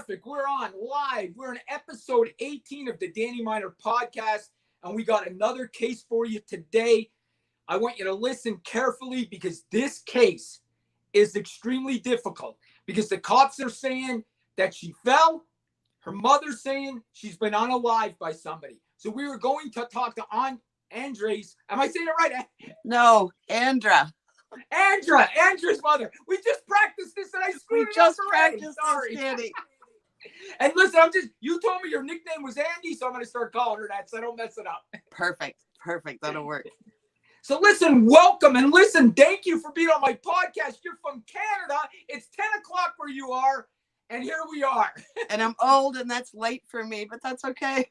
Perfect. We're on live. We're in episode 18 of the Danny Miner podcast, and we got another case for you today. I want you to listen carefully because this case is extremely difficult because the cops are saying that she fell. Her mother's saying she's been unalived by somebody. So we were going to talk to Andres. Am I saying it right? No, Andra. Andra's mother. We just practiced this and I screwed it up already. Sorry. Danny. And listen, you told me your nickname was Andy, so I'm going to start calling her that so I don't mess it up. Perfect. That'll work. So listen, welcome, and listen, thank you for being on my podcast. You're from Canada. It's 10 o'clock where you are, and here we are. And I'm old, and that's late for me, but that's okay.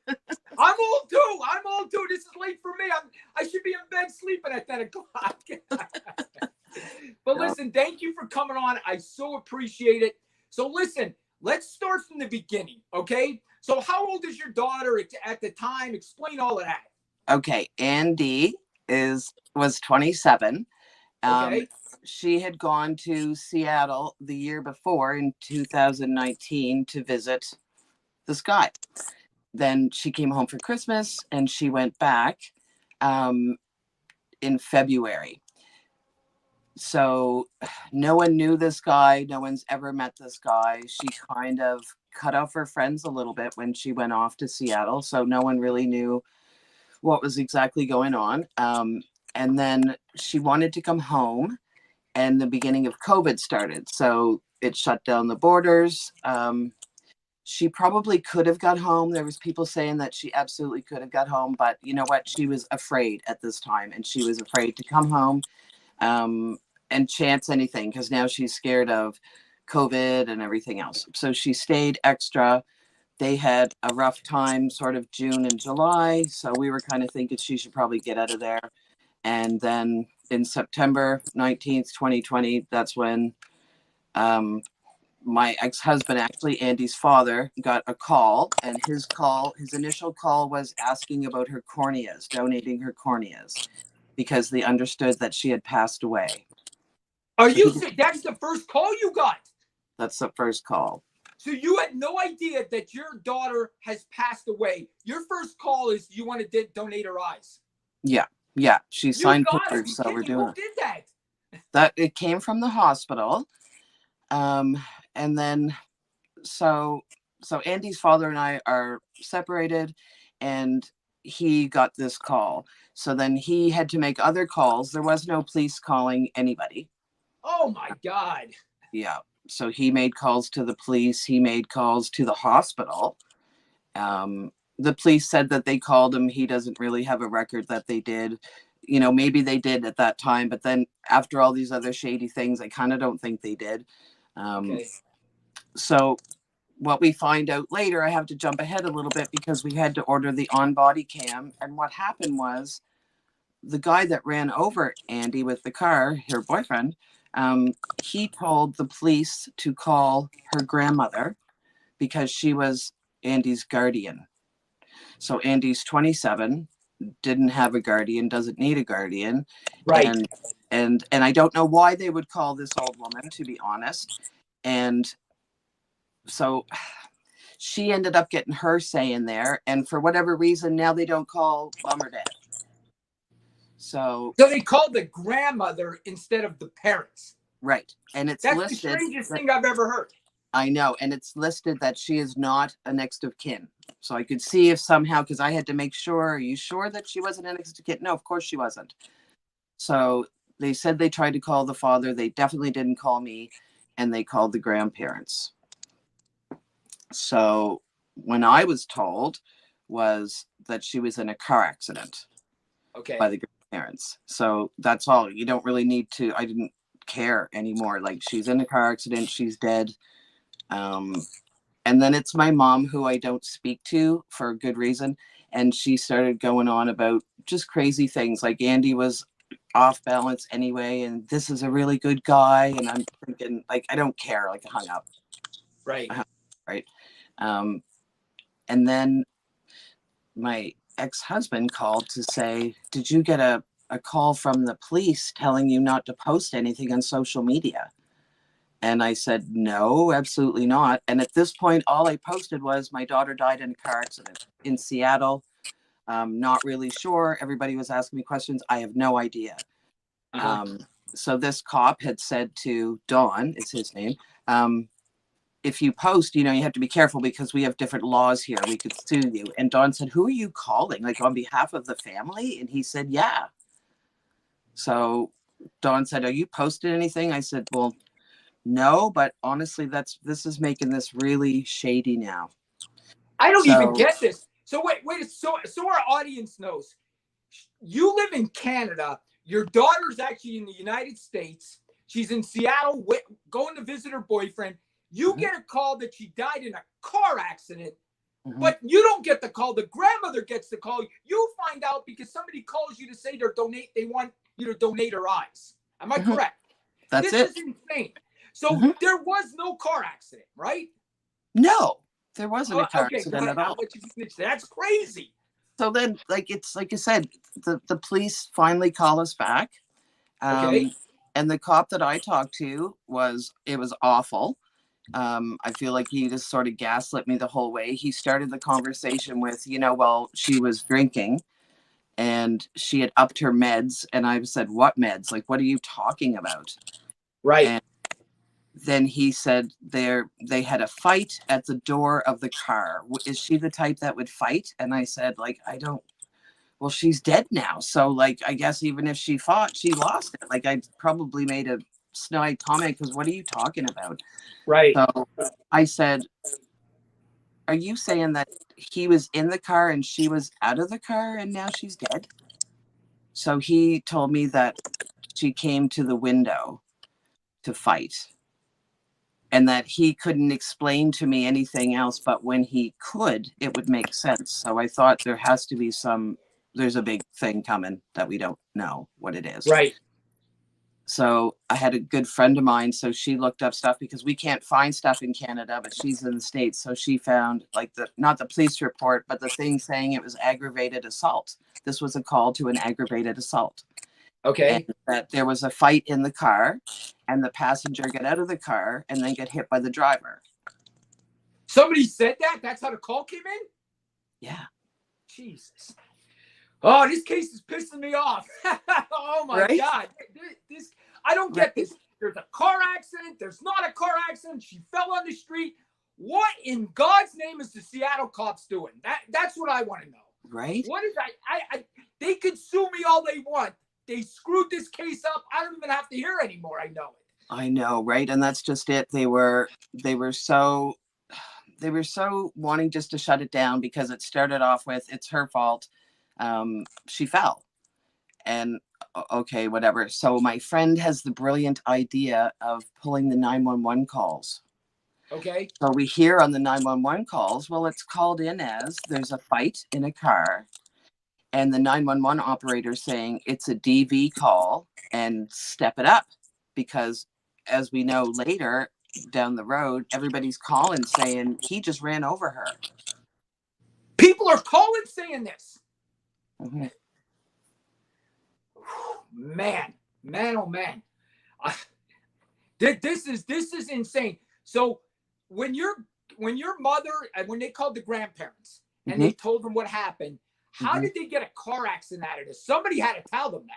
I'm old too. This is late for me. I should be in bed sleeping at 10 o'clock. But listen, thank you for coming on. I so appreciate it. So listen, let's start from the beginning, okay? So how old is your daughter at the time? Explain all of that. Okay, Andy was 27. Okay. She had gone to Seattle the year before in 2019 to visit this guy. Then she came home for Christmas and she went back in February. So no one knew this guy. No one's ever met this guy. She kind of cut off her friends a little bit when she went off to Seattle. So no one really knew what was exactly going on. And then she wanted to come home and the beginning of COVID started. So it shut down the borders. She probably could have got home. There was people saying that she absolutely could have got home, but you know what? She was afraid at this time and she was afraid to come home and chance anything because now she's scared of COVID and everything else. So she stayed extra. They had a rough time sort of June and July. So we were kind of thinking she should probably get out of there. And then in September 19th, 2020, that's when my ex-husband, actually Andy's father, got a call. And his initial call was asking about her corneas, donating her corneas, because they understood that she had passed away. That's the first call you got? That's the first call. So you had no idea that your daughter has passed away. Your first call is you want to donate her eyes. Yeah. She signed papers, so we're doing it. Who did that? That it came from the hospital. And then so Andy's father and I are separated and he got this call. So then he had to make other calls. There was no police calling anybody. Oh my God. Yeah. So he made calls to the police. He made calls to the hospital. The police said that they called him. He doesn't really have a record that they did. You know, maybe they did at that time, but then after all these other shady things, I kind of don't think they did. Okay. So what we find out later, I have to jump ahead a little bit because we had to order the on-body cam. And what happened was the guy that ran over Andy with the car, her boyfriend, he told the police to call her grandmother because she was Andy's guardian. So Andy's 27, didn't have a guardian, doesn't need a guardian. Right. And I don't know why they would call this old woman, to be honest. And so she ended up getting her say in there. And for whatever reason, now they don't call mom or dad. So they called the grandmother instead of the parents. Right. And that's listed, the strangest thing I've ever heard. I know. And it's listed that she is not a next of kin. So I could see if somehow, because I had to make sure, are you sure that she wasn't a next of kin? No, of course she wasn't. So they said they tried to call the father. They definitely didn't call me. And they called the grandparents. So when I was told was that she was in a car accident. Okay. By the grandparents. So that's all. You don't really need to. I didn't care anymore. Like, she's in a car accident. She's dead. And then it's my mom, who I don't speak to for a good reason. And she started going on about just crazy things. Like Andy was off balance anyway. And this is a really good guy. And I'm thinking, like, I don't care. Like, I hung up. Right. Right. And then my ex-husband called to say, did you get a call from the police telling you not to post anything on social media? And I said, no, absolutely not. And at this point, all I posted was my daughter died in a car accident in Seattle. Not really sure. Everybody was asking me questions. I have no idea. Uh-huh. So this cop had said to Don, is his name, if you post, you have to be careful because we have different laws here. We could sue you. And Don said, who are you calling? Like on behalf of the family? And he said, yeah. So Don said, are you posted anything? I said, well, no, but honestly, this is making this really shady now. I don't even So get this. So wait. So our audience knows. You live in Canada. Your daughter's actually in the United States. She's in Seattle going to visit her boyfriend. You get a call that she died in a car accident, but you don't get the call. The grandmother gets the call. You find out because somebody calls you to say they want you to donate her eyes. Am I correct? That's this it. is insane. So there was no car accident, right? No, there wasn't a car Okay, accident at all. That's crazy. So then, it's like I said, the police finally call us back. Okay. And the cop that I talked to it was awful. I feel like he just sort of gaslit me the whole way. He started the conversation with, well, she was drinking and she had upped her meds. And I said, what meds? Like, what are you talking about? Right. And then he said they had a fight at the door of the car. Is she the type that would fight? And I said, like, well, she's dead now. So, like, I guess even if she fought, she lost it. Like, I probably made a snide comment because what are you talking about? Right. So I said, are you saying that he was in the car and she was out of the car and now she's dead? So he told me that she came to the window to fight and that he couldn't explain to me anything else, but when he could, it would make sense. So I thought there's a big thing coming that we don't know what it is. Right. So I had a good friend of mine. So she looked up stuff because we can't find stuff in Canada, but she's in the States. So she found not the police report, but the thing saying it was aggravated assault. This was a call to an aggravated assault. Okay. And that there was a fight in the car and the passenger got out of the car and then got hit by the driver. Somebody said that? That's how the call came in? Yeah. Jesus. Oh, this case is pissing me off. Oh my Right? God. I don't get this. There's a car accident. There's not a car accident. She fell on the street. What in God's name is the Seattle cops doing? That's what I want to know. Right? What is I they could sue me all they want. They screwed this case up. I don't even have to hear anymore. I know it. I know, right? And that's just it. They were so wanting just to shut it down because it started off with it's her fault. She fell. And okay, whatever. So my friend has the brilliant idea of pulling the 911 calls. Okay. So we hear on the 911 calls, well, it's called in as there's a fight in a car. And the 911 operator saying it's a DV call and step it up. Because as we know later down the road, everybody's calling saying he just ran over her. People are calling saying this. Mm-hmm. Man, oh man. This is insane. So when your mother, when they called the grandparents and they told them what happened, how did they get a car accident out of this? Somebody had to tell them that.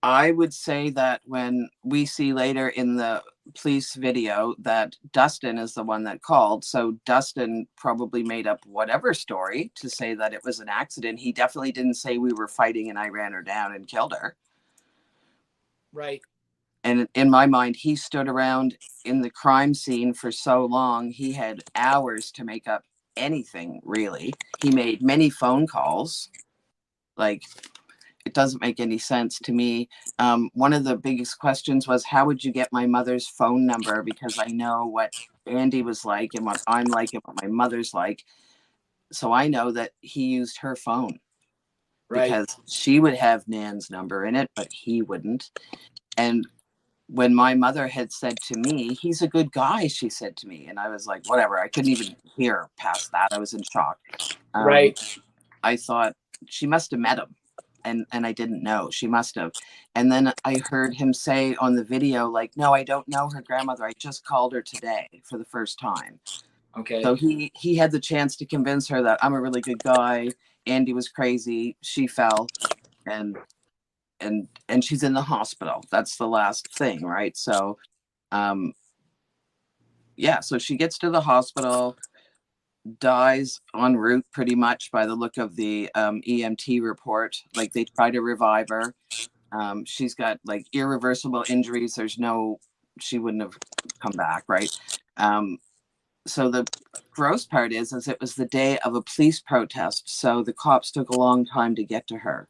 I would say that when we see later in the police video that Dustin is the one that called. So Dustin probably made up whatever story to say that it was an accident. He definitely didn't say we were fighting and I ran her down and killed her. Right. And in my mind, he stood around in the crime scene for so long. He had hours to make up anything, really. He made many phone calls. Like, it doesn't make any sense to me. One of the biggest questions was, how would you get my mother's phone number? Because I know what Andy was like and what I'm like and what my mother's like. So I know that he used her phone. Right. Because she would have Nan's number in it, but he wouldn't. And when my mother had said to me, he's a good guy, she said to me. And I was like, whatever. I couldn't even hear past that. I was in shock. Right. I thought she must have met him. and I didn't know. She must have. And then I heard him say on the video, like, no, I don't know her grandmother. I just called her today for the first time. Okay. So he had the chance to convince her that I'm a really good guy. Andy was crazy. She fell, and she's in the hospital. That's the last thing, right? So, yeah. So she gets to the hospital, dies en route, pretty much by the look of the EMT report. Like they try to revive her. She's got like irreversible injuries. She wouldn't have come back, right? So the gross part is it was the day of a police protest. So the cops took a long time to get to her.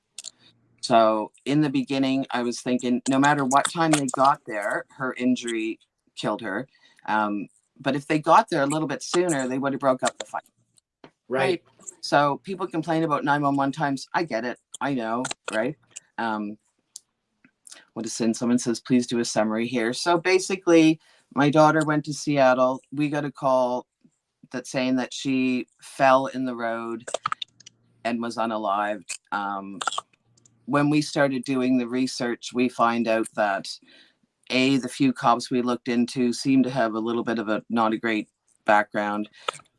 So in the beginning, I was thinking, no matter what time they got there, her injury killed her. But if they got there a little bit sooner, they would have broke up the fight. Right. So people complain about 911 times. I get it. I know, right? What is sin? Someone says, please do a summary here. So basically, my daughter went to Seattle. We got a call that saying that she fell in the road and was unalived. When we started doing the research, we find out that the few cops we looked into seemed to have a little bit of a not a great background.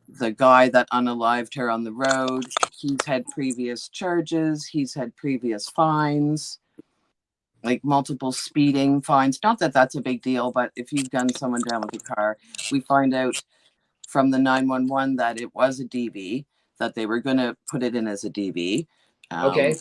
The guy that unalived her on the road, he's had previous charges. He's had previous fines, like multiple speeding fines. Not that that's a big deal, but if you've gunned someone down with a car, we find out from the 911 that it was a DV, that they were going to put it in as a DV. Okay.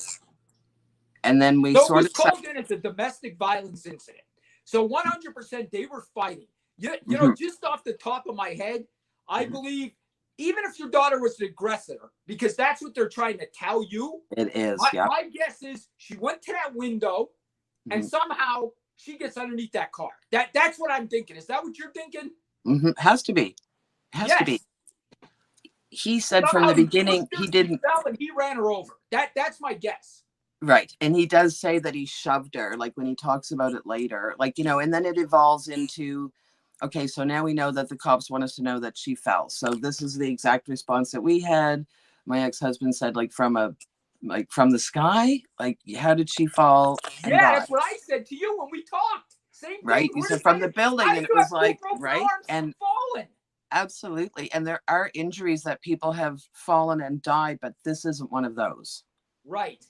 And then we So it sort was of called in as a domestic violence incident. So 100% they were fighting. You know, just off the top of my head, I believe even if your daughter was the aggressor, because that's what they're trying to tell you. It is. My guess is she went to that window and somehow she gets underneath that car. That's what I'm thinking. Is that what you're thinking? Has to be. Has to be. He said somehow from the beginning he didn't. She fell and he ran her over. That's my guess. Right. And he does say that he shoved her, like when he talks about it later, like, you know, and then it evolves into, okay, so now we know that the cops want us to know that she fell. So this is the exact response that we had. My ex-husband said, like from the sky, like, how did she fall? And that's what I said to you when we talked. Same thing. Right. You said from the building, and it was like, right. And fallen. Absolutely. And there are injuries that people have fallen and died, but this isn't one of those. Right.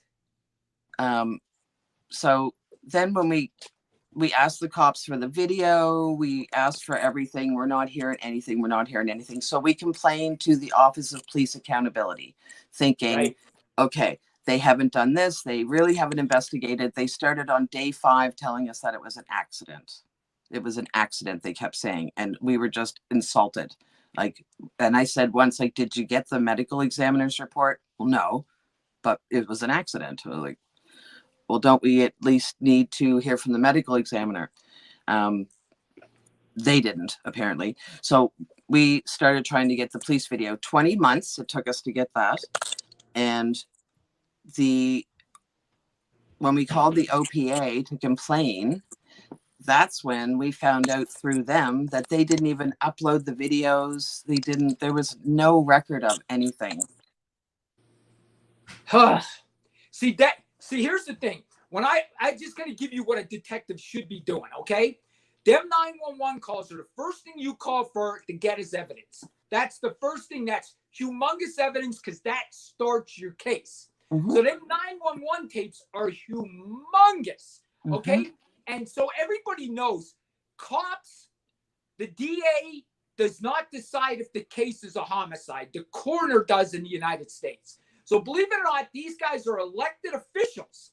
So then when we asked the cops for the video, we asked for everything. We're not hearing anything. So we complained to the Office of Police Accountability, thinking, okay, they haven't done this. They really haven't investigated. They started on day 5 telling us that it was an accident. It was an accident, they kept saying. And we were just insulted. Like, and I said once, like, did you get the medical examiner's report? Well, no, but it was an accident. Like, well, don't we at least need to hear from the medical examiner? They didn't, apparently. So we started trying to get the police video. 20 months it took us to get that. And when we called the OPA to complain, that's when we found out through them that they didn't even upload the videos. There was no record of anything. See, here's the thing. When I just got to give you what a detective should be doing, okay? Them 911 calls are the first thing you call for to get is evidence. That's the first thing. That's humongous evidence because that starts your case. So them 911 tapes are humongous, okay? And so everybody knows cops, the DA does not decide if the case is a homicide. The coroner does in the United States. So believe it or not, these guys are elected officials.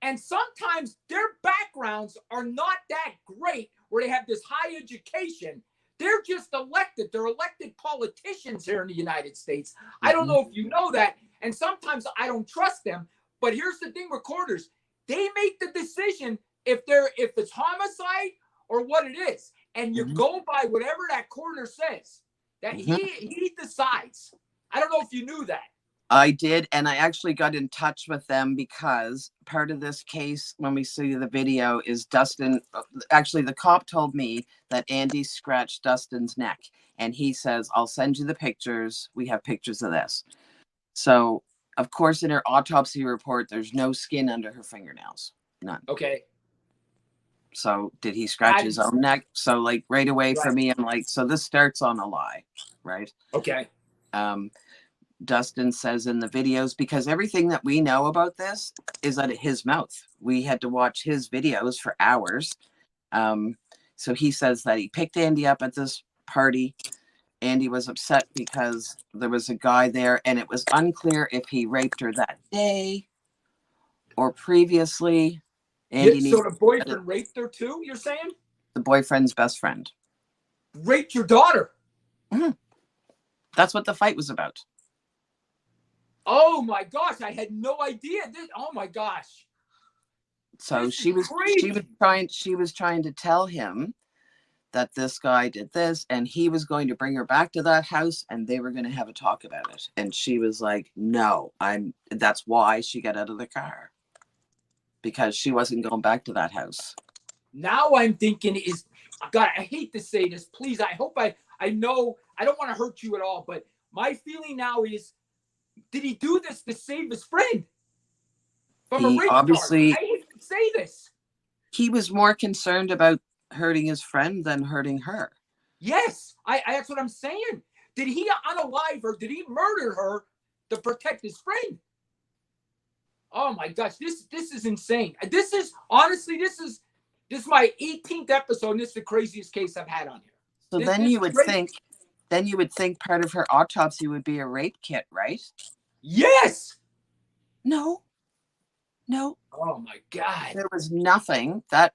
And sometimes their backgrounds are not that great where they have this high education. They're just elected. They're elected politicians here in the United States. I don't know if you know that. And sometimes I don't trust them. But here's the thing, recorders. They make the decision if it's homicide or what it is. And you go by whatever that coroner says. That he decides. I don't know if you knew that. I did, and I actually got in touch with them because part of this case, when we see the video, is Dustin. Actually, the cop told me that Andy scratched Dustin's neck, and he says, I'll send you the pictures. We have pictures of this. So Of course, in her autopsy report, there's no skin under her fingernails. None. Okay. So did he scratch his own neck? So like right away for Right. me, I'm like, so this starts on a lie, right? Okay. Dustin says in the videos, because everything that we know about this is out of his mouth. We had to watch his videos for hours. So he says that he picked Andy up at this party. Andy was upset because there was a guy there, and it was unclear if he raped her that day or previously. Andy So the boyfriend raped her too, you're saying? The boyfriend's best friend. Raped your daughter? Mm-hmm. That's what the fight was about. Oh my gosh, I had no idea. Oh my gosh. So she was trying to tell him that this guy did this, and he was going to bring her back to that house, and they were going to have a talk about it. And she was like, no, that's why she got out of the car, because she wasn't going back to that house. Now I'm thinking God, I hate to say this. Please, I hope I know I don't want to hurt you at all, but my feeling now is, did he do this to save his friend from a rape obviously charge? I hate to say this. He was more concerned about hurting his friend than hurting her. Yes, that's what I'm saying. Did he unalive her? Did he murder her to protect his friend? Oh my gosh, this is insane. This is honestly, this is my 18th episode, and this is the craziest case I've had on here. So then you would think part of her autopsy would be a rape kit, right? Yes. No. Oh my God. There was nothing. That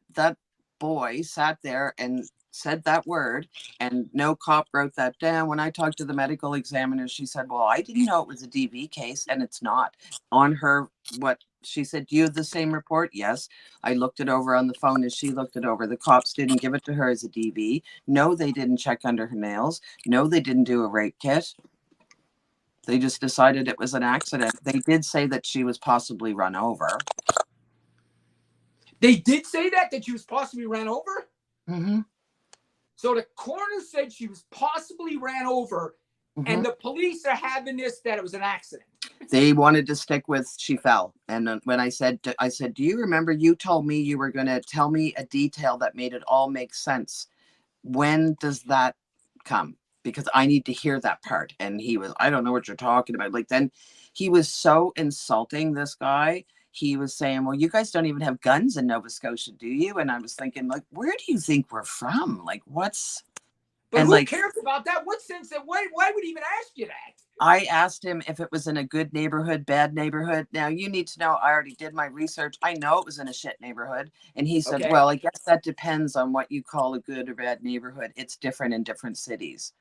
boy sat there and said that word, and no cop wrote that down. When I talked to the medical examiner, she said, well, I didn't know it was a DV case, and it's not. On her, what she said, do you have the same report? Yes. I looked it over on the phone as she looked it over. The cops didn't give it to her as a DV. No, they didn't check under her nails. No, they didn't do a rape kit. They just decided it was an accident. They did say that she was possibly run over. They did say that she was possibly ran over? Mm-hmm. So the coroner said she was possibly ran over, and the police are having this that it was an accident. They wanted to stick with she fell. And when I said, do you remember you told me you were going to tell me a detail that made it all make sense? When does that come? Because I need to hear that part. And he was, I don't know what you're talking about. Like, then he was so insulting, this guy. He was saying, well, you guys don't even have guns in Nova Scotia, do you? And I was thinking, like, where do you think we're from? Like, what's... But and who cares about that? What sense that? Why would he even ask you that? I asked him if it was in a good neighborhood, bad neighborhood. Now, you need to know, I already did my research. I know it was in a shit neighborhood. And he said, well, I guess that depends on what you call a good or bad neighborhood. It's different in different cities.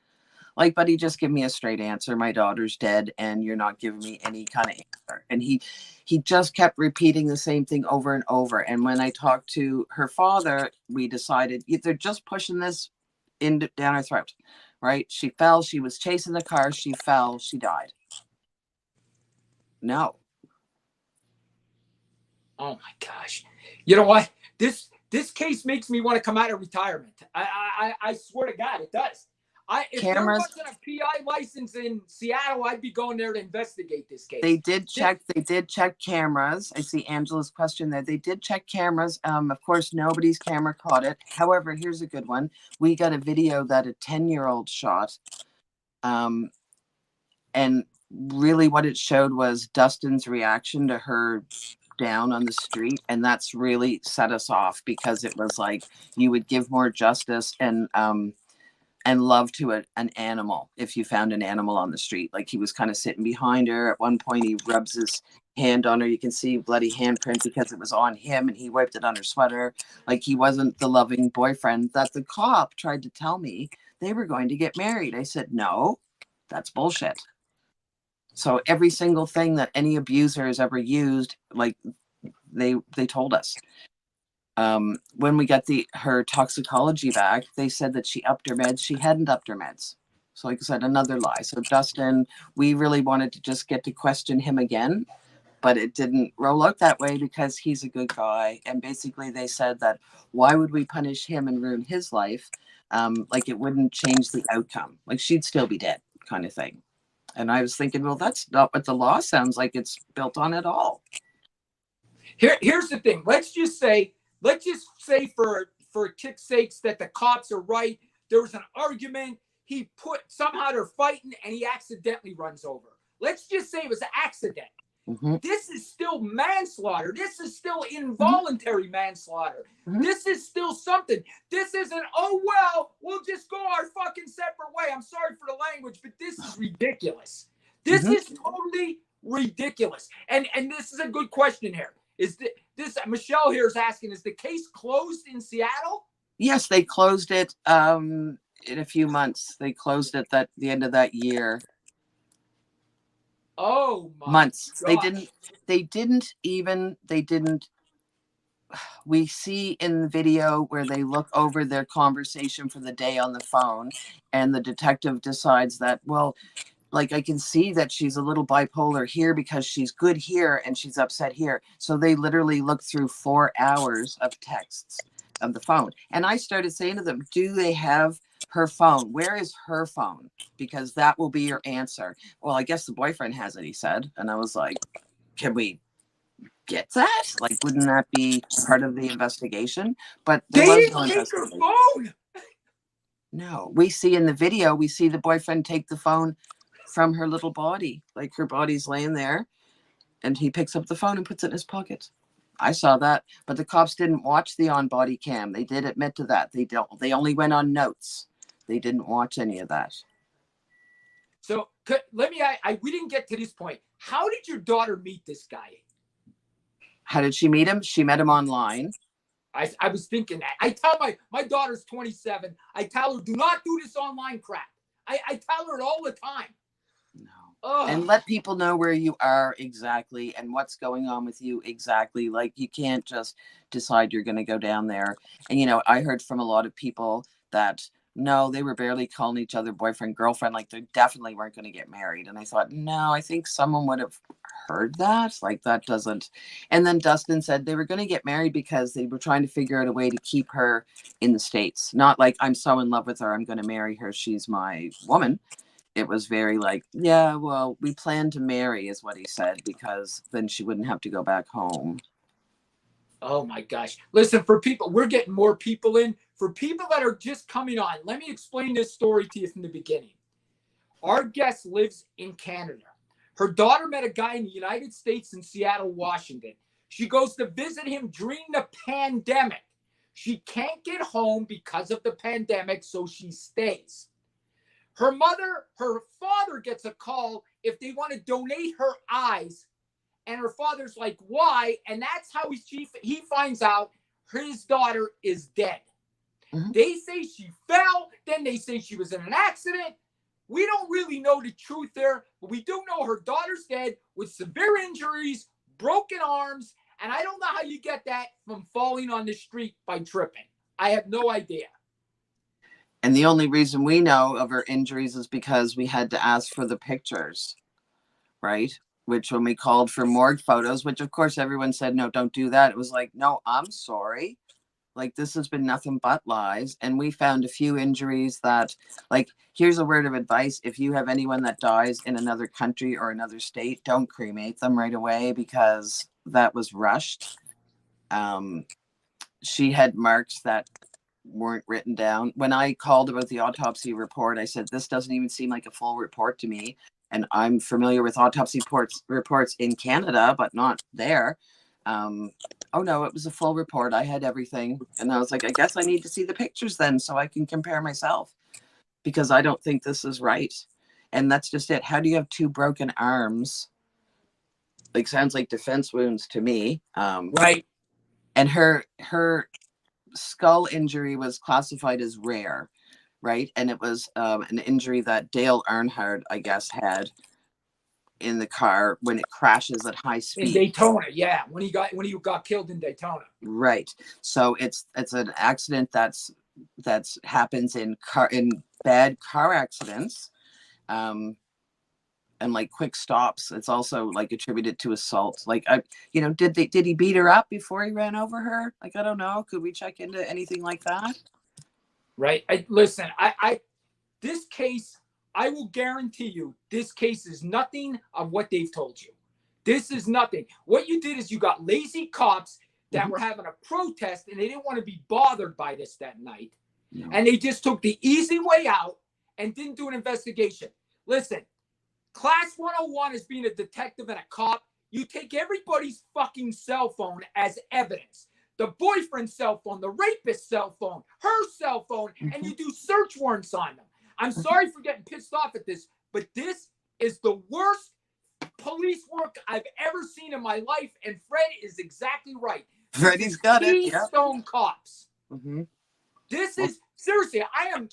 Like, buddy, just give me a straight answer. My daughter's dead, and you're not giving me any kind of answer. And he just kept repeating the same thing over and over. And when I talked to her father, we decided they're just pushing this down her throat, right? She fell. She was chasing the car. She fell. She died. No. Oh my gosh! You know what? This case makes me want to come out of retirement. I swear to God, it does. If there wasn't a PI license in Seattle, I'd be going there to investigate this case. They did check cameras. I see Angela's question there. They did check cameras. Of course, nobody's camera caught it. However, here's a good one. We got a video that a 10-year-old shot. And really what it showed was Dustin's reaction to her down on the street. And that's really set us off, because it was like, you would give more justice and love to an animal if you found an animal on the street. Like, he was kind of sitting behind her. At one point, he rubs his hand on her. You can see bloody handprint because it was on him, and he wiped it on her sweater. Like, he wasn't the loving boyfriend that the cop tried to tell me they were going to get married. I said, no, that's bullshit. So every single thing that any abuser has ever used, like, they told us. When we got her toxicology back, they said that she upped her meds. She hadn't upped her meds. So, like I said, another lie. So Dustin, we really wanted to just get to question him again, but it didn't roll out that way because he's a good guy. And basically they said that, why would we punish him and ruin his life? Like, it wouldn't change the outcome. Like, she'd still be dead, kind of thing. And I was thinking, well, that's not what the law sounds like it's built on at all. Here's the thing. Let's just say for kick's sakes that the cops are right. There was an argument. He put somehow they're fighting and he accidentally runs over. Let's just say it was an accident. Mm-hmm. This is still manslaughter. This is still involuntary manslaughter. This is still something. This isn't, oh, well, we'll just go our fucking separate way. I'm sorry for the language, but this is ridiculous. This is totally ridiculous. And this is a good question here. Is this Michelle here is asking, is the case closed in Seattle? Yes, they closed it in a few months. They closed it at the end of that year. Oh my months. gosh. They didn't. We see in the video where they look over their conversation for the day on the phone, and the detective decides that, well, like, I can see that she's a little bipolar here because she's good here and she's upset here. So they literally look through 4 hours of texts of the phone. And I started saying to them, do they have her phone? Where is her phone? Because that will be your answer. Well, I guess the boyfriend has it, he said. And I was like, can we get that? Like, wouldn't that be part of the investigation? But there They was didn't no take her investigation. phone. No, we see in the video, we see the boyfriend take the phone from her little body. Like, her body's laying there and he picks up the phone and puts it in his pocket. I saw that, but the cops didn't watch the on-body cam. They did admit to that. They only went on notes. They didn't watch any of that. So we didn't get to this point. How did your daughter meet this guy? How did she meet him? She met him online. I was thinking that. I tell my daughter's 27. I tell her, do not do this online crap. I tell her it all the time. No. Ugh. And let people know where you are exactly and what's going on with you exactly. Like, you can't just decide you're going to go down there. And, you know, I heard from a lot of people that, no, they were barely calling each other boyfriend, girlfriend. Like, they definitely weren't going to get married. And I thought, no, I think someone would have heard that. Like, that doesn't. And then Dustin said they were going to get married because they were trying to figure out a way to keep her in the States. Not like, I'm so in love with her, I'm going to marry her, she's my woman. It was very like, yeah, well, we plan to marry is what he said, because then she wouldn't have to go back home. Oh my gosh. Listen, for people, we're getting more people in. For people that are just coming on, let me explain this story to you from the beginning. Our guest lives in Canada. Her daughter met a guy in the United States in Seattle, Washington. She goes to visit him during the pandemic. She can't get home because of the pandemic, so she stays. Her father gets a call if they want to donate her eyes. And her father's like, why? And that's how he finds out his daughter is dead. Mm-hmm. They say she fell. Then they say she was in an accident. We don't really know the truth there, but we do know her daughter's dead with severe injuries, broken arms. And I don't know how you get that from falling on the street by tripping. I have no idea. And the only reason we know of her injuries is because we had to ask for the pictures, right? Which, when we called for morgue photos, which of course everyone said, no, don't do that. It was like, no, I'm sorry. Like, this has been nothing but lies. And we found a few injuries that, like, here's a word of advice. If you have anyone that dies in another country or another state, don't cremate them right away, because that was rushed. She had marks that weren't written down. When I called about the autopsy report, I said, this doesn't even seem like a full report to me. And I'm familiar with autopsy reports in Canada, but not there. Oh no, it was a full report. I had everything. And I was like, I guess I need to see the pictures then so I can compare myself, because I don't think this is right. And that's just it. How do you have 2 broken arms? Like, sounds like defense wounds to me. Right. And her skull injury was classified as rare, right? And it was an injury that Dale Earnhardt, I guess, had in the car when it crashes at high speed. In Daytona, yeah, when he got killed in Daytona. Right. So it's an accident that's happens in bad car accidents, and like quick stops. It's also like attributed to assault. Like, did he beat her up before he ran over her? Like, I don't know. Could we check into anything like that? Right. Listen, this case I will guarantee you this case is nothing of what they've told you. This is nothing. What you did is you got lazy cops that were having a protest and they didn't want to be bothered by this that night. No. And they just took the easy way out and didn't do an investigation. Listen, class 101 is being a detective and a cop. You take everybody's fucking cell phone as evidence. The boyfriend's cell phone, the rapist's cell phone, her cell phone, and you do search warrants on them. I'm sorry for getting pissed off at this, but this is the worst police work I've ever seen in my life. And Fred is exactly right. Freddie's got it. Keystone cops. This is seriously. I'm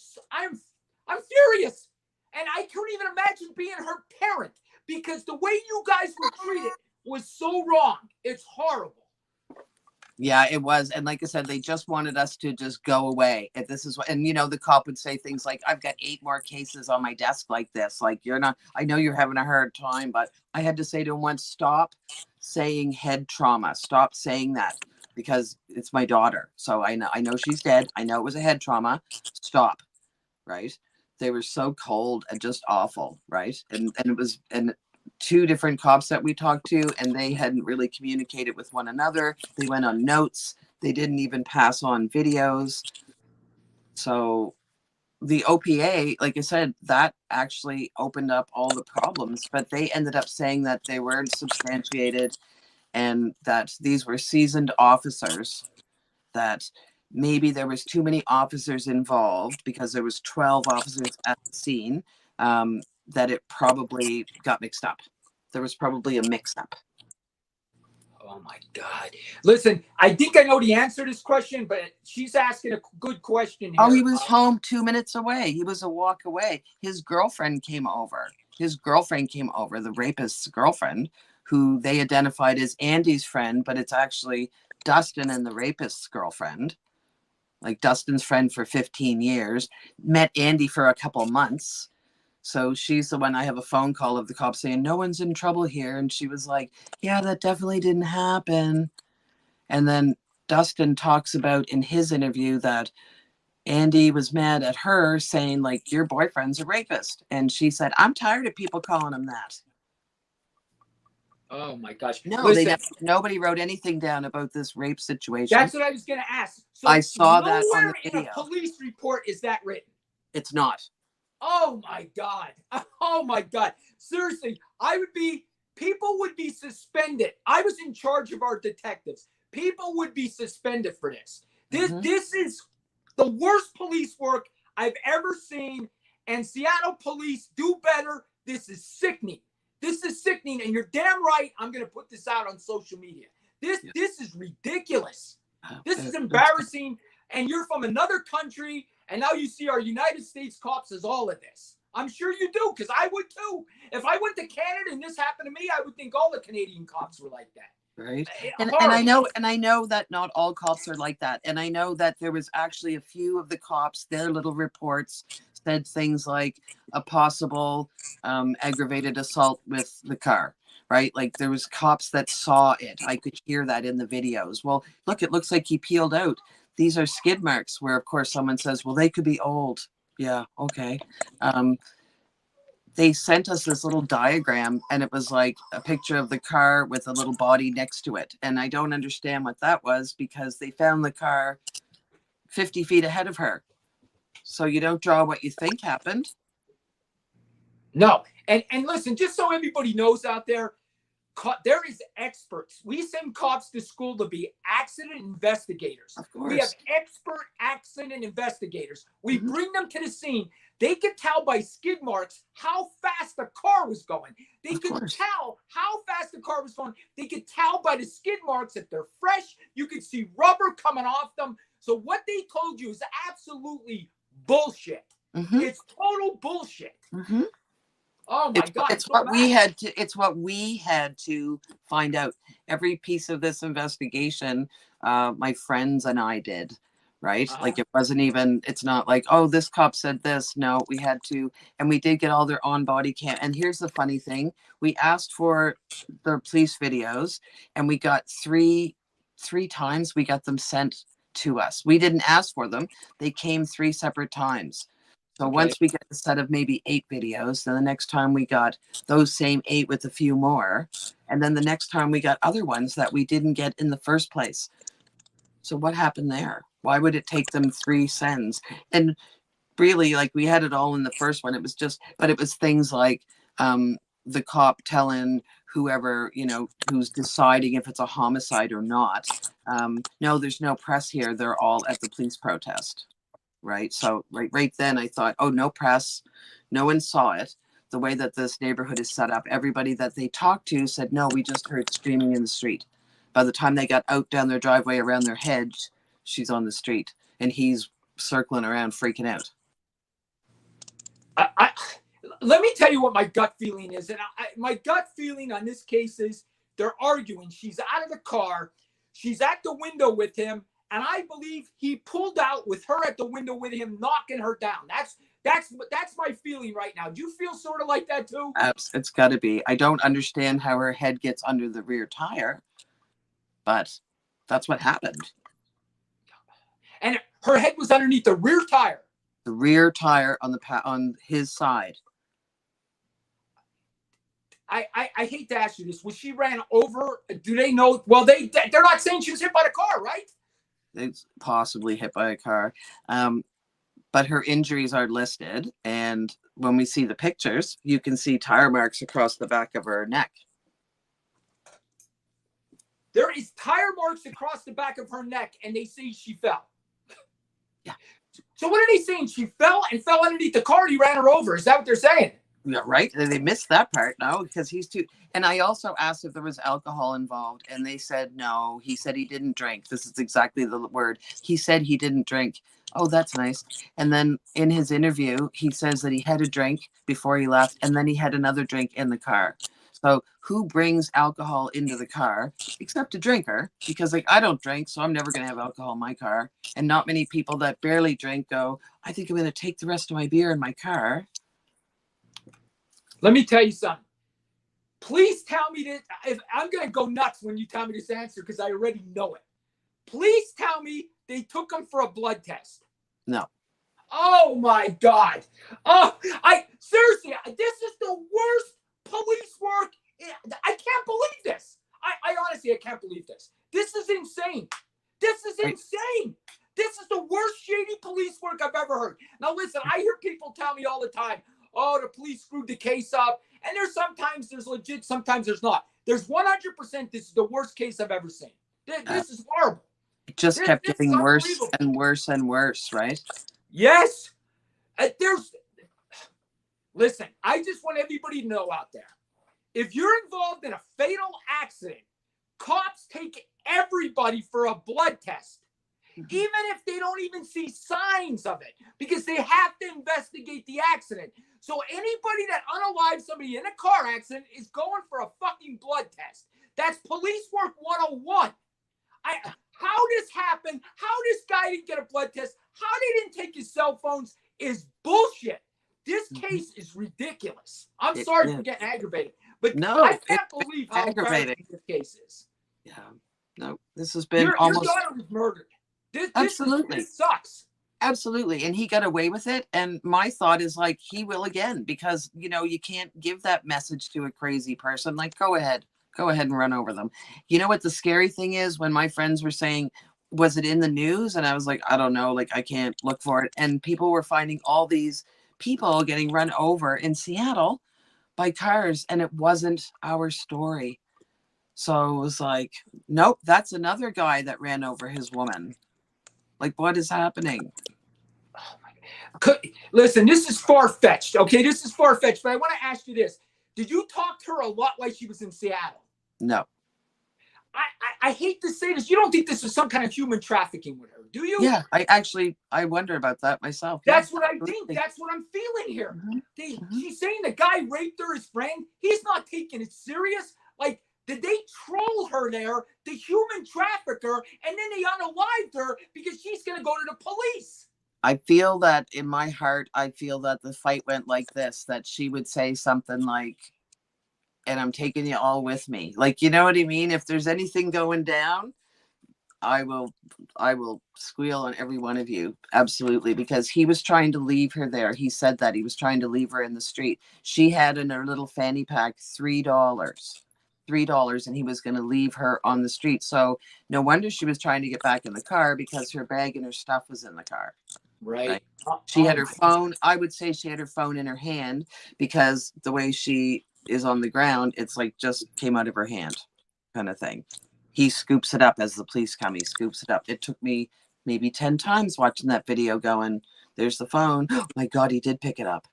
furious, and I couldn't even imagine being her parent because the way you guys were treated was so wrong. It's horrible. Yeah, it was. And like I said, they just wanted us to just go away. If this is what, and you know, the cop would say things like, I've got 8 more cases on my desk like this. Like, you're not, I know you're having a hard time, but I had to say to him once, stop saying head trauma. Stop saying that because it's my daughter. So I know she's dead. I know it was a head trauma. Stop. Right. They were so cold and just awful. Right. And it was, and 2 different cops that we talked to, and they hadn't really communicated with one another. They went on notes. They didn't even pass on videos. So the OPA, like I said, that actually opened up all the problems, but they ended up saying that they weren't substantiated and that these were seasoned officers, that maybe there was too many officers involved because there was 12 officers at the scene. That it probably got mixed up. There was probably a mix-up. Oh my God. Listen, I think I know the answer to this question, but she's asking a good question here. Oh, he was home 2 minutes away. He was a walk away. His girlfriend came over. The rapist's girlfriend, who they identified as Andy's friend, but it's actually Dustin and the rapist's girlfriend. Like Dustin's friend for 15 years, met Andy for a couple months. So she's the one. I have a phone call of the cop saying, no one's in trouble here. And she was like, yeah, that definitely didn't happen. And then Dustin talks about in his interview that Andy was mad at her saying, like, your boyfriend's a rapist. And she said, I'm tired of people calling him that. Oh my gosh. No, nobody wrote anything down about this rape situation. That's what I was going to ask. So I saw that on the video. In a police report is that written? It's not. Oh my God. Oh my God. Seriously, people would be suspended. I was in charge of our detectives. People would be suspended for this. This is the worst police work I've ever seen. And Seattle police do better. This is sickening. This is sickening. And you're damn right. I'm going to put this out on social media. This is ridiculous. This is embarrassing. And you're from another country. And now you see our United States cops as all of this. I'm sure you do, because I would too. If I went to Canada and this happened to me, I would think all the Canadian cops were like that. Right. And I know that not all cops are like that. And I know that there was actually a few of the cops, their little reports said things like a possible aggravated assault with the car. Right. Like there was cops that saw it. I could hear that in the videos. Well, look, it looks like he peeled out. These are skid marks where, of course, someone says, well, they could be old. Yeah, okay. They sent us this little diagram, and it was like a picture of the car with a little body next to it. And I don't understand what that was because they found the car 50 feet ahead of her. So you don't draw what you think happened. No. And listen, just so everybody knows out there, there is experts. We send cops to school to be accident investigators. Of course. We have expert accident investigators. We bring them to the scene. They could tell by skid marks how fast the car was going. They could tell how fast the car was going. They could tell by the skid marks if they're fresh. You could see rubber coming off them. So what they told you is absolutely bullshit. It's total bullshit. Oh my God! It's what we had to find out. Every piece of this investigation, my friends and I did, right? Like it wasn't even. It's not like, oh, this cop said this. No, we had to, and we did get all their on-body cam. And here's the funny thing: we asked for the police videos, and we got three times. We got them sent to us. We didn't ask for them; they came 3 separate times. So Okay. once we get a set of maybe 8 videos, then the next time we got those same 8 with a few more. And then the next time we got other ones that we didn't get in the first place. So what happened there? Why would it take them 3 sends? And really, like, we had it all in the first one. It was just, but it was things like the cop telling whoever, you know, who's deciding if it's a homicide or not. No, there's no press here. They're all at the police protest. Right. So right then I thought, oh, no press. No one saw it. The way that this neighborhood is set up, everybody that they talked to said, no, we just heard screaming in the street. By the time they got out down their driveway around their hedge, she's on the street and he's circling around freaking out. Let me tell you what my gut feeling is. And my gut feeling on this case is they're arguing. She's out of the car. She's at the window with him. And I believe he pulled out with her at the window with him, knocking her down. That's my feeling right now. Do you feel sort of like that too? It's got to be. I don't understand how her head gets under the rear tire, but that's what happened. And her head was underneath the rear tire. The rear tire on his side. I hate to ask you this. Was she ran over? Do they know? Well, they're not saying she was hit by the car, right? It's possibly hit by a car. But her injuries are listed. And when we see the pictures, you can see tire marks across the back of her neck. There is tire marks across the back of her neck, and they say she fell. Yeah. So what are they saying? She fell and fell underneath the car and he ran her over. Is that what they're saying? Yeah, right. They missed that part now because he's too. And I also asked if there was alcohol involved, and they said no. He said he didn't drink. This is exactly the word. He said he didn't drink. Oh, that's nice. And then in his interview, he says that he had a drink before he left, and then he had another drink in the car. So who brings alcohol into the car except a drinker? Because, like, I don't drink, so I'm never going to have alcohol in my car. And not many people that barely drink go, I think I'm going to take the rest of my beer in my car. Let me tell you something. Please tell me this. I'm going to go nuts when you tell me this answer because I already know it. Please tell me they took him for a blood test. No. Oh, my God. Oh, seriously, this is the worst police work. I can't believe this. I honestly, I can't believe this. This is insane. This is insane. This is the worst shady police work I've ever heard. Now, listen, I hear people tell me all the time, oh, the police screwed the case up. And sometimes there's legit, sometimes there's not. There's 100% this is the worst case I've ever seen. This is horrible. It just kept getting worse and worse and worse, right? Yes. Listen, I just want everybody to know out there. If you're involved in a fatal accident, cops take everybody for a blood test. Even if they don't even see signs of it, because they have to investigate the accident. So anybody that unalives somebody in a car accident is going for a fucking blood test. That's police work 101. How this happened, how this guy didn't get a blood test, how they didn't take his cell phones is bullshit. This case is ridiculous. I'm sorry for getting aggravated, but no, I can't believe how aggravating this case is. Yeah, no, this has been almost. Your daughter was murdered. This sucks. Absolutely. And he got away with it. And my thought is, like, he will again, because, you know, you can't give that message to a crazy person. Like, go ahead and run over them. You know what the scary thing is? When my friends were saying, was it in the news? And I was like, I don't know. Like, I can't look for it. And people were finding all these people getting run over in Seattle by cars. And it wasn't our story. So it was like, nope, that's another guy that ran over his woman. Like, what is happening? Oh my God. Listen, this is far-fetched, okay? This is far-fetched, but I want to ask you this. Did you talk to her a lot while she was in Seattle? No. I hate to say this. You don't think this is some kind of human trafficking with her, do you? Yeah, I wonder about that myself. That's what I think. That's what I'm feeling here. Mm-hmm. She's saying the guy raped her, his friend. He's not taking it serious. Like, did they troll her there, the human trafficker, and then they unalived her because she's going to go to the police? I feel that in my heart, I feel that the fight went like this, that she would say something like, and I'm taking you all with me. Like, you know what I mean? If there's anything going down, I will squeal on every one of you. Absolutely. Because he was trying to leave her there. He said that he was trying to leave her in the street. She had in her little fanny pack $3, and he was going to leave her on the street. So no wonder she was trying to get back in the car because her bag and her stuff was in the car. Right. She had her phone. I would say she had her phone in her hand because the way she is on the ground, it's like just came out of her hand kind of thing. He scoops it up as the police come. He scoops it up. It took me maybe 10 times watching that video going, there's the phone. Oh my God, he did pick it up.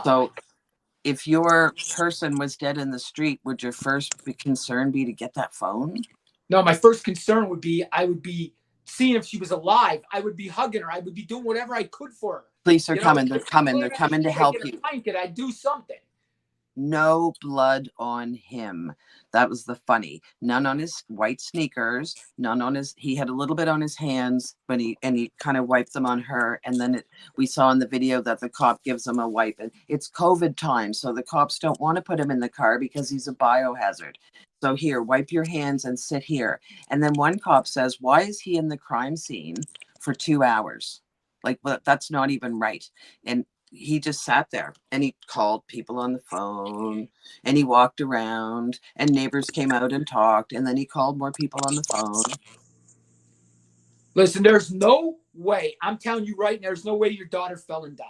So if your person was dead in the street, would your first concern be to get that phone? No, my first concern would be I would be seeing if she was alive. I would be hugging her. I would be doing whatever I could for her. Police are coming. They're coming. They're coming to help you. I'd do something. No blood on him. That was the funny. None on his white sneakers. None on his. He had a little bit on his hands, but he kind of wiped them on her. And then we saw in the video that the cop gives him a wipe. And it's COVID time, so the cops don't want to put him in the car because he's a biohazard. So here, wipe your hands and sit here. And then one cop says, "Why is he in the crime scene for 2 hours? Like, well, that's not even right." And he just sat there and he called people on the phone and he walked around and neighbors came out and talked and then he called more people on the phone. Listen, there's no way. I'm telling you right now, there's no way your daughter fell and died.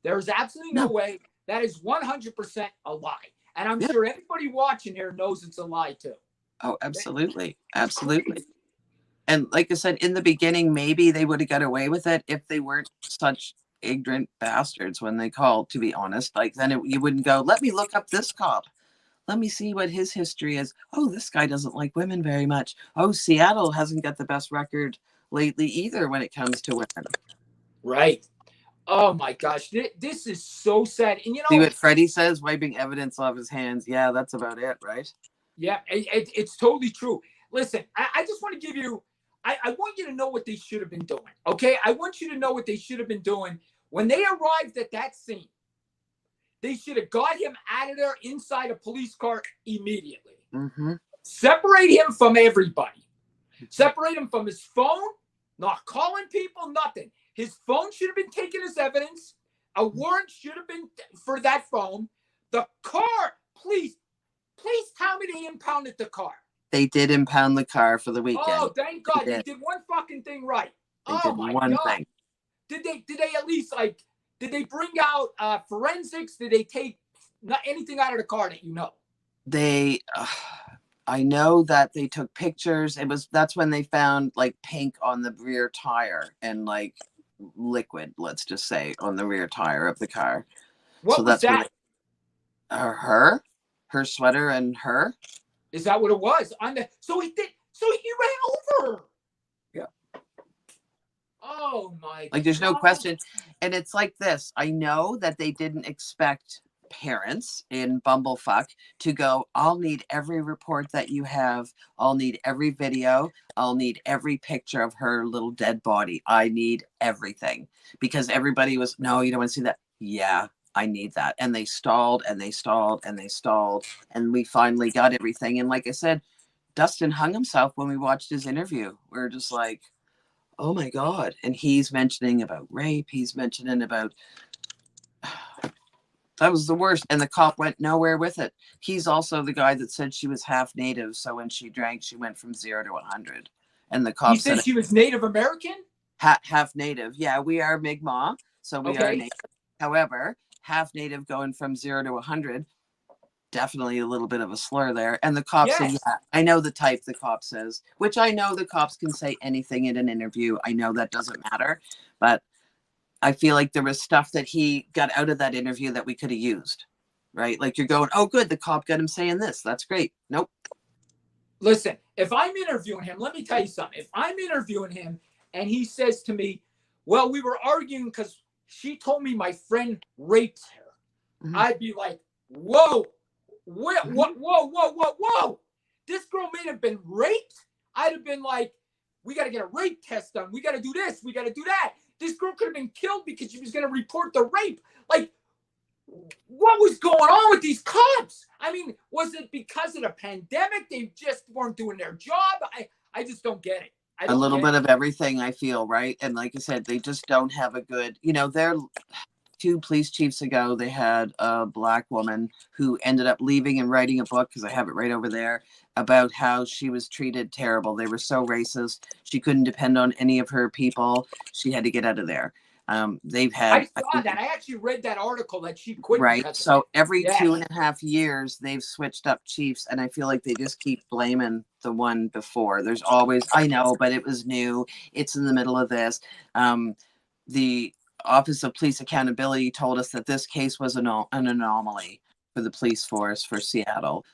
There's absolutely no way. That is 100% a lie. And I'm sure everybody watching here knows it's a lie too. Oh, absolutely. Absolutely. And like I said, in the beginning, maybe they would have got away with it if they weren't such ignorant bastards when they called, to be honest. Like then you wouldn't go, let me look up this cop. Let me see what his history is. Oh, this guy doesn't like women very much. Oh, Seattle hasn't got the best record lately either when it comes to women. Right. Oh my gosh. This is so sad. And you know, see what Freddie says, wiping evidence off his hands. Yeah, that's about it, right? Yeah, it's totally true. Listen, I just want to give you, I want you to know what they should have been doing. Okay. I want you to know what they should have been doing. When they arrived at that scene, they should have got him out of there inside a police car immediately. Mm-hmm. Separate him from everybody. Separate him from his phone, not calling people, nothing. His phone should have been taken as evidence. A warrant should have been for that phone. The car, please tell me they impounded the car. They did impound the car for the weekend. Oh, thank God. They did one fucking thing right. They did one thing. Did they at least did they bring out forensics? Did they take anything out of the car that you know? They I know that they took pictures. That's when they found like pink on the rear tire and like liquid, let's just say, on the rear tire of the car. What was that? Her sweater and her. Is that what it was? So he ran over her. Yeah. Oh my God. Like there's no question. And it's like this. I know that they didn't expect parents in Bumblefuck to go, I'll need every report that you have. I'll need every video. I'll need every picture of her little dead body. I need everything. Because everybody was, no, you don't want to see that. Yeah, I need that. And they stalled and they stalled and they stalled. And we finally got everything. And like I said, Dustin hung himself when we watched his interview. We were just like, oh my God. And he's mentioning about rape. He's mentioning about, that was the worst. And the cop went nowhere with it. He's also the guy that said she was half native. So when she drank, she went from 0 to 100. And the cop said she was Native American? Half native. Yeah, we are Mi'kmaq. So we are native. However, half native going from 0 to 100. Definitely a little bit of a slur there. And the cop said, yeah, I know the type, the cop says, which I know the cops can say anything in an interview. I know that doesn't matter. But I feel like there was stuff that he got out of that interview that we could have used, right? Like you're going, oh, good. The cop got him saying this. That's great. Nope. Listen, if I'm interviewing him, let me tell you something. If I'm interviewing him and he says to me, well, we were arguing because she told me my friend raped her. Mm-hmm. I'd be like, whoa. Whoa. This girl may have been raped. I'd have been like, we got to get a rape test done. We got to do this. We got to do that. This girl could have been killed because she was going to report the rape. Like, what was going on with these cops? I mean, was it because of the pandemic? They just weren't doing their job. I just don't get it. I A don't little get bit it. of everything, I feel, right? And like I said, they just don't have a good, they're 2 police chiefs ago, they had a black woman who ended up leaving and writing a book, because I have it right over there, about how she was treated terrible. They were so racist. She couldn't depend on any of her people. She had to get out of there. They've I had, I saw think, that. I actually read that article that she quit right. because of So it. every Yeah. 2.5 years, they've switched up chiefs, and I feel like they just keep blaming the one before. There's always, I know, but it was new. It's in the middle of this. The Office of Police Accountability told us that this case was an anomaly for the police force for Seattle.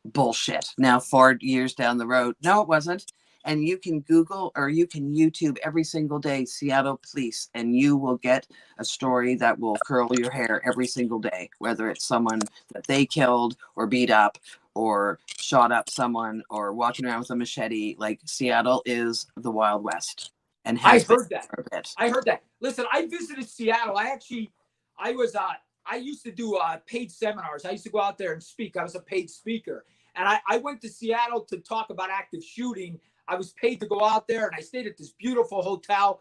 Bullshit. Now, 4 years down the road, no, it wasn't. And you can Google or you can YouTube every single day Seattle police, and you will get a story that will curl your hair every single day, whether it's someone that they killed or beat up or shot up someone or walking around with a machete. Like, Seattle is the Wild West and I has been heard that. for a bit. I heard that. Listen, I visited Seattle. I used to do paid seminars. I used to go out there and speak. I was a paid speaker. And I went to Seattle to talk about active shooting. I was paid to go out there, and I stayed at this beautiful hotel.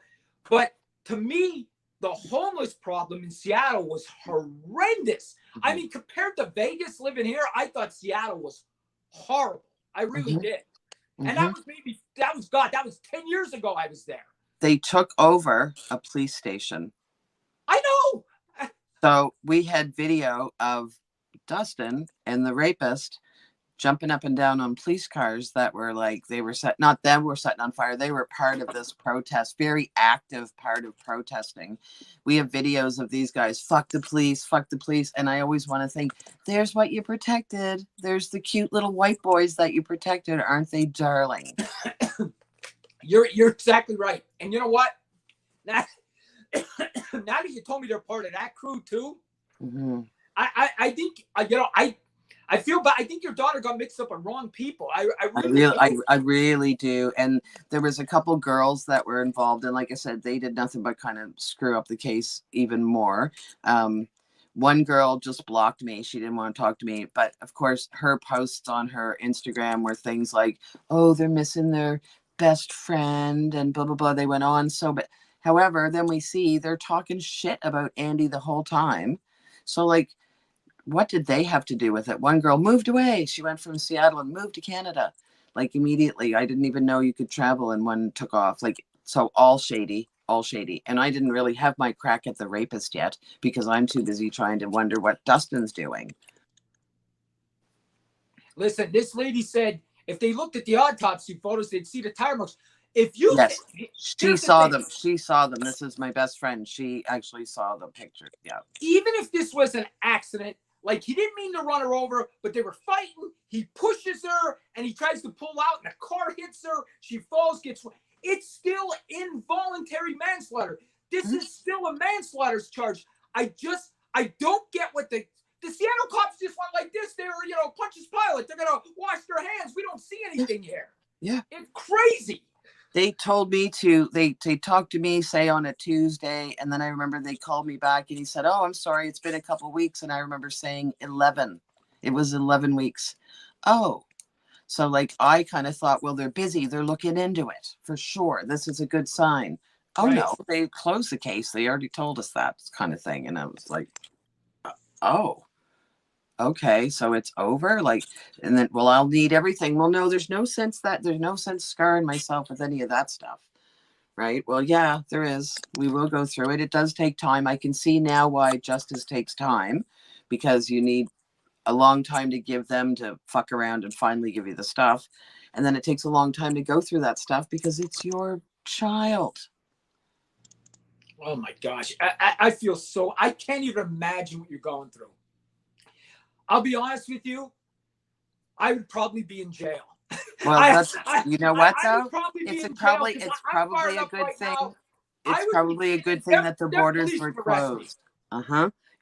But to me, the homeless problem in Seattle was horrendous. I mean, compared to Vegas living here, I thought Seattle was horrible. I really did. And that was 10 years ago I was there. They took over a police station. I know. So we had video of Dustin and the rapist jumping up and down on police cars that were like, they were set, not them were setting on fire. They were part of this protest, very active part of protesting. We have videos of these guys, fuck the police, fuck the police. And I always want to think, there's what you protected. There's the cute little white boys that you protected. Aren't they darling? You're exactly right. And you know what? Now, now that you told me they're part of that crew too, I think, I feel bad. I think your daughter got mixed up with wrong people. I really do. And there was a couple girls that were involved, and like I said, they did nothing but kind of screw up the case even more. One girl just blocked me. She didn't want to talk to me. But of course, her posts on her Instagram were things like, oh, they're missing their best friend and blah, blah, blah. They went on. But however, then we see they're talking shit about Andy the whole time. So like, what did they have to do with it? One girl moved away. She went from Seattle and moved to Canada. Like, immediately. I didn't even know you could travel, and one took off. Like, so all shady. And I didn't really have my crack at the rapist yet because I'm too busy trying to wonder what Dustin's doing. Listen, this lady said if they looked at the autopsy photos, they'd see the tire marks. If you she saw them. She saw them. This is my best friend. She actually saw the picture. Yeah. Even if this was an accident, like, he didn't mean to run her over, but they were fighting. He pushes her and he tries to pull out, and a car hits her. She falls, it's still involuntary manslaughter. This is still a manslaughter charge. I don't get what the Seattle cops just went like this. They were, Pontius Pilate. They're going to wash their hands. We don't see anything here. Yeah. It's crazy. They told me they talked to me, say, on a Tuesday. And then I remember they called me back and he said, oh, I'm sorry, it's been a couple of weeks. And I remember saying 11. It was 11 weeks. Oh, so like, I kind of thought, well, they're busy. They're looking into it for sure. This is a good sign. Oh, right. No, they closed the case. They already told us that kind of thing. And I was like, oh. Okay, so it's over. Like, and then, well, I'll need everything. Well, no, there's no sense scarring myself with any of that stuff. Right. Well, yeah, there is. We will go through it. It does take time. I can see now why justice takes time, because you need a long time to give them to fuck around and finally give you the stuff. And then it takes a long time to go through that stuff because it's your child. Oh my gosh. I feel I can't even imagine what you're going through. I'll be honest with you. I would probably be in jail. Well, you know what though? It's probably a good thing. It's probably a good thing that the borders were closed.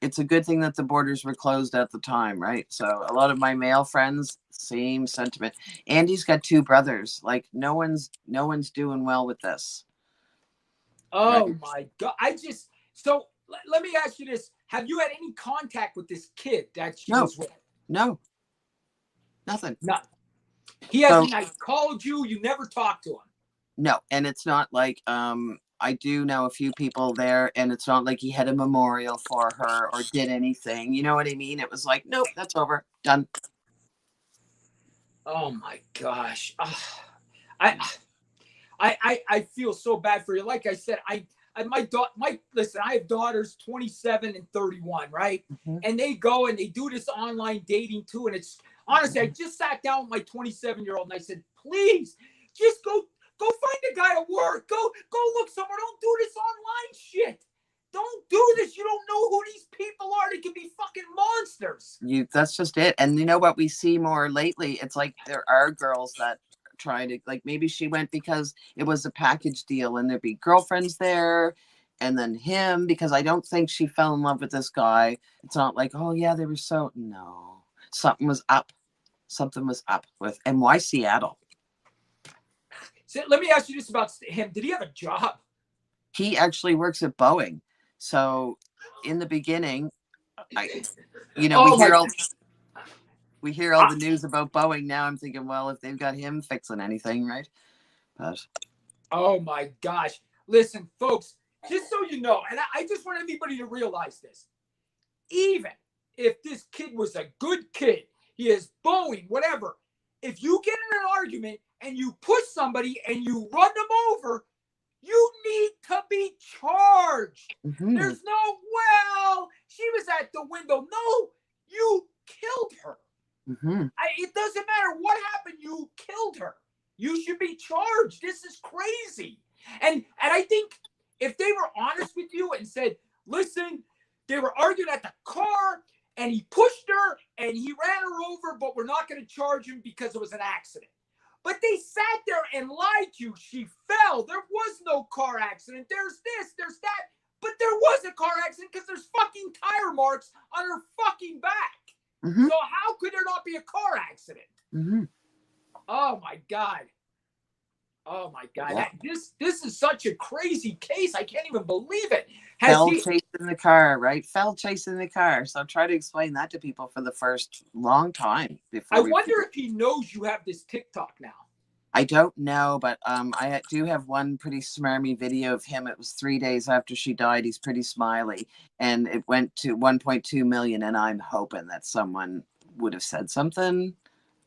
It's a good thing that the borders were closed at the time, right? So a lot of my male friends, same sentiment. Andy's got 2 brothers. Like, no one's doing well with this. Oh right? My God. So let me ask you this. Have you had any contact with this kid that she was with? No. Nothing. No. He hasn't like called you. You never talked to him. No, and it's not like I do know a few people there, and it's not like he had a memorial for her or did anything. You know what I mean? It was like, nope, that's over, done. Oh my gosh. I feel so bad for you. Like I said, listen, I have daughters 27 and 31, right? Mm-hmm. And they go and they do this online dating too. And it's honestly, I just sat down with my 27-year-old and I said, please, just go find a guy at work. Go look somewhere. Don't do this online shit. Don't do this. You don't know who these people are. They can be fucking monsters. That's just it. And you know what we see more lately? It's like there are girls that try to, like, maybe she went because it was a package deal and there'd be girlfriends there and then him, because I don't think she fell in love with this guy. It's not like, oh yeah, they were so, no. Something was up. Something was up with, and why Seattle? So let me ask you this about him. Did he have a job? He actually works at Boeing. So in the beginning, we hear all the news about Boeing now. I'm thinking, well, if they've got him fixing anything, right? But oh my gosh. Listen, folks, just so you know, and I just want everybody to realize this. Even if this kid was a good kid, he is Boeing, whatever. If you get in an argument and you push somebody and you run them over, you need to be charged. mm-hmm. There's no, well, she was at the window. No, you killed her. Mm-hmm. It doesn't matter what happened. You killed her. You should be charged. This is crazy. And I think if they were honest with you and said, listen, they were arguing at the car and he pushed her and he ran her over, but we're not going to charge him because it was an accident. But they sat there and lied to you. She fell. There was no car accident. There's this, there's that. But there was a car accident because there's fucking tire marks on her fucking back. Mm-hmm. So how could there not be a car accident? Mm-hmm. Oh my God. Oh my God. Yeah. This is such a crazy case. I can't even believe it. Fell chasing the car, right? Fell chasing the car. So try to explain that to people for the first long time. I wonder if he knows you have this TikTok now. I don't know, but I do have one pretty smarmy video of him. It was 3 days after she died. He's pretty smiley, and it went to 1.2 million. And I'm hoping that someone would have said something.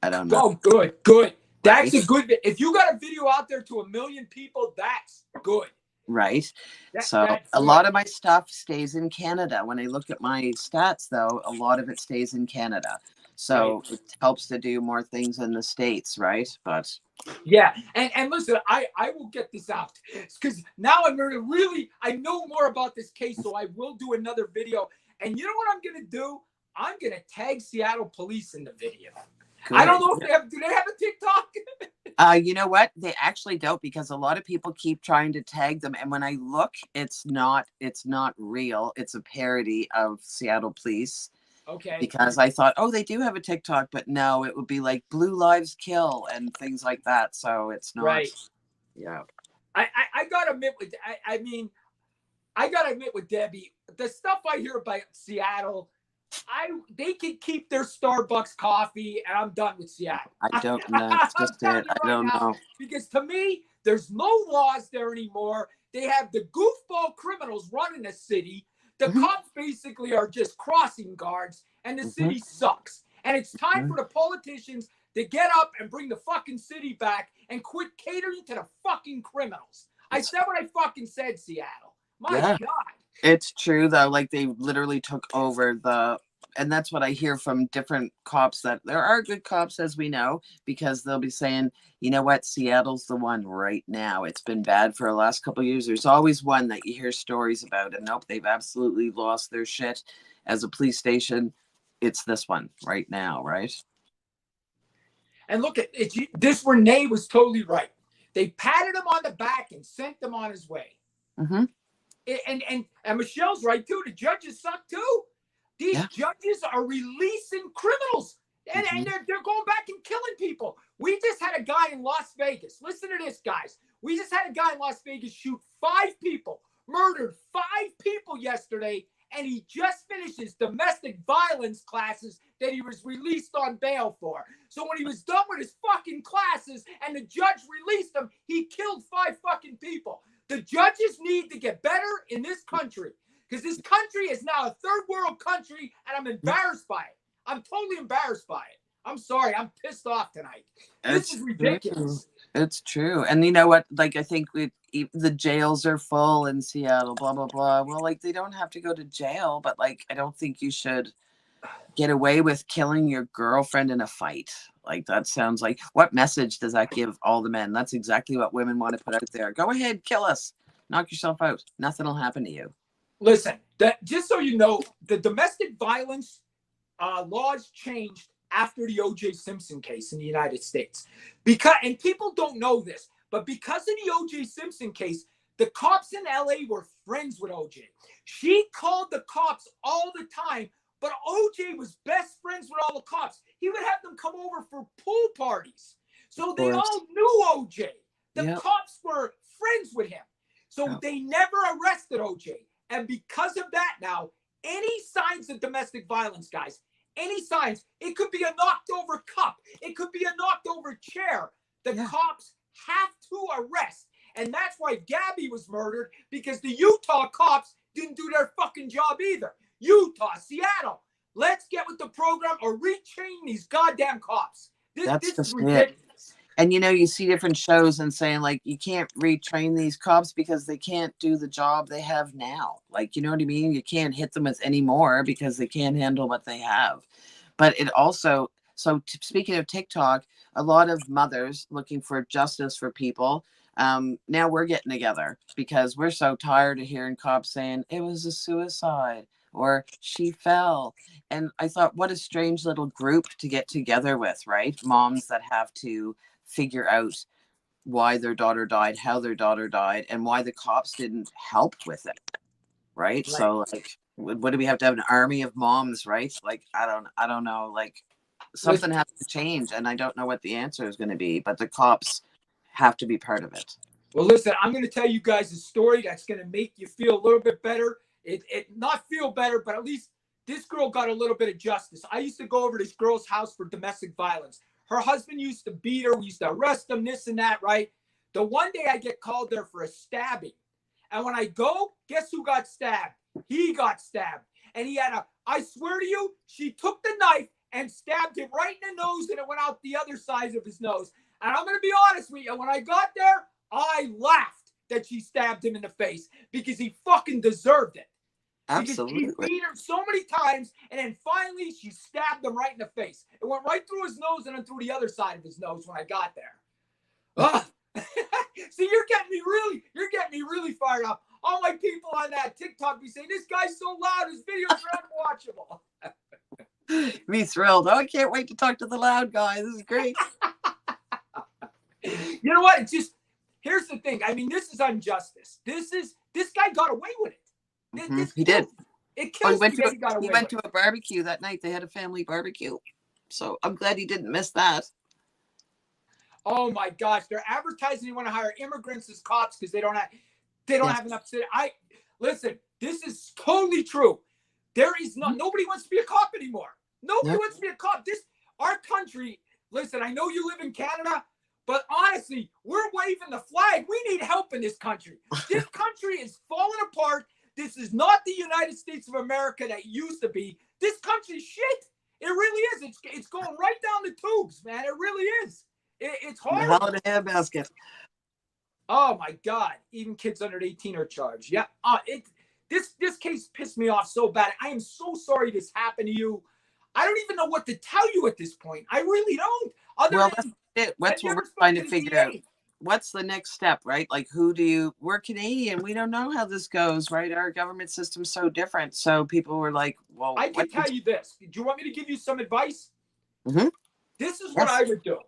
I don't know. Oh, good. That's a good. If you got a video out there to 1 million people, that's good. Right. So a lot of my stuff stays in Canada. When I look at my stats, though, a lot of it stays in Canada. So it helps to do more things in the States, right? But yeah, and listen, I will get this out because now I'm going to really, I know more about this case, so I will do another video. And you know what I'm going to do? I'm going to tag Seattle police in the video. Good. I don't know if they have, do they have a TikTok? You know what? They actually don't, because a lot of people keep trying to tag them. And when I look, it's not real. It's a parody of Seattle police. Okay. Because I thought, oh, they do have a TikTok, but no, it would be like Blue Lives Kill and things like that. So it's not. Right. Yeah. I gotta admit with I gotta admit with Debbie, the stuff I hear about Seattle, they can keep their Starbucks coffee, and I'm done with Seattle. I don't know. It's just it. I don't know. Because to me, there's no laws there anymore. They have the goofball criminals running the city. The cops basically are just crossing guards, and the city sucks. And it's time for the politicians to get up and bring the fucking city back and quit catering to the fucking criminals. I said what I fucking said, Seattle. My God. It's true, though. Like, they literally took over and that's what I hear from different cops, that there are good cops, as we know, because they'll be saying, you know what, Seattle's the one right now. It's been bad for the last couple of years. There's always one that you hear stories about, and nope, they've absolutely lost their shit as a police station. It's this one right now, right? And look at it. This Renee was totally right. They patted him on the back and sent him on his way. Mm-hmm. And Michelle's right too. The judges suck too. These judges are releasing criminals, and they're going back and killing people. We just had a guy in Las Vegas. Listen to this, guys. We just had a guy in Las Vegas shoot 5 people, murdered 5 people yesterday, and he just finished his domestic violence classes that he was released on bail for. So when he was done with his fucking classes and the judge released him, he killed 5 fucking people. The judges need to get better in this country because this country is now a third world country, and I'm embarrassed by it. I'm totally embarrassed by it. I'm sorry. I'm pissed off tonight. This is ridiculous. True. It's true. And you know what? Like, I think the jails are full in Seattle, blah, blah, blah. Well, like, they don't have to go to jail, but like, I don't think you should get away with killing your girlfriend in a fight. Like, that sounds like, what message does that give all the men? That's exactly what women want to put out there. Go ahead, kill us. Knock yourself out. Nothing will happen to you. Listen, just so you know, the domestic violence laws changed after the O.J. Simpson case in the United States. And people don't know this, but because of the O.J. Simpson case, the cops in L.A. were friends with O.J. She called the cops all the time, but O.J. was best friends with all the cops. He would have them come over for pool parties. So they all knew O.J. The cops were friends with him. So they never arrested O.J. And because of that now, any signs of domestic violence, guys, any signs, it could be a knocked over cup. It could be a knocked over chair. The cops have to arrest. And that's why Gabby was murdered, because the Utah cops didn't do their fucking job either. Utah, Seattle, let's get with the program or retrain these goddamn cops. This is ridiculous. And, you know, you see different shows and saying, like, you can't retrain these cops because they can't do the job they have now. Like, you know what I mean? You can't hit them with any more because they can't handle what they have. But it also, speaking of TikTok, a lot of mothers looking for justice for people. Now we're getting together because we're so tired of hearing cops saying it was a suicide or she fell. And I thought, what a strange little group to get together with, right? Moms that have to figure out why their daughter died, how their daughter died, and why the cops didn't help with it, right? So, like, what do we have to have an army of moms, right? Like, I don't know, like, something has to change, and I don't know what the answer is going to be, but the cops have to be part of it. Well, listen, I'm going to tell you guys a story that's going to make you feel a little bit better. It not feel better, but at least this girl got a little bit of justice. I used to go over to this girl's house for domestic violence. Her husband used to beat her. We used to arrest him, this and that, right? The one day I get called there for a stabbing. And when I go, guess who got stabbed? He got stabbed. And he had I swear to you, she took the knife and stabbed him right in the nose, and it went out the other side of his nose. And I'm going to be honest with you, when I got there, I laughed that she stabbed him in the face because he fucking deserved it. Absolutely. Because he beat her so many times, and then finally she stabbed him right in the face. It went right through his nose and then through the other side of his nose when I got there. See, you're getting me really fired up. All my people on that TikTok be saying, this guy's so loud, his videos are unwatchable. Me thrilled. Oh, I can't wait to talk to the loud guy. This is great. You know what? It's just, here's the thing. I mean, this is injustice. This guy got away with it. He did. It kills me that he got away with it. He went to a barbecue that night. They had a family barbecue. So I'm glad he didn't miss that. Oh my gosh. They're advertising they want to hire immigrants as cops because they don't have enough. Listen, this is totally true. There is nobody wants to be a cop anymore. Nobody wants to be a cop. Our country, listen, I know you live in Canada, but honestly, we're waving the flag. We need help in this country. This country is falling apart. This is not the United States of America that used to be. This country's shit. It really is. It's going right down the tubes, man. It really is. It's horrible. Hell in a handbasket. Oh my God. Even kids under 18 are charged. Yeah. This case pissed me off so bad. I am so sorry this happened to you. I don't even know what to tell you at this point. I really don't. That's it. That's what we're trying to figure out. What's the next step, right? Like, we're Canadian. We don't know how this goes, right? Our government system's so different. So people were like, well, I can tell you this. Do you want me to give you some advice? Mm-hmm. This is what I would do.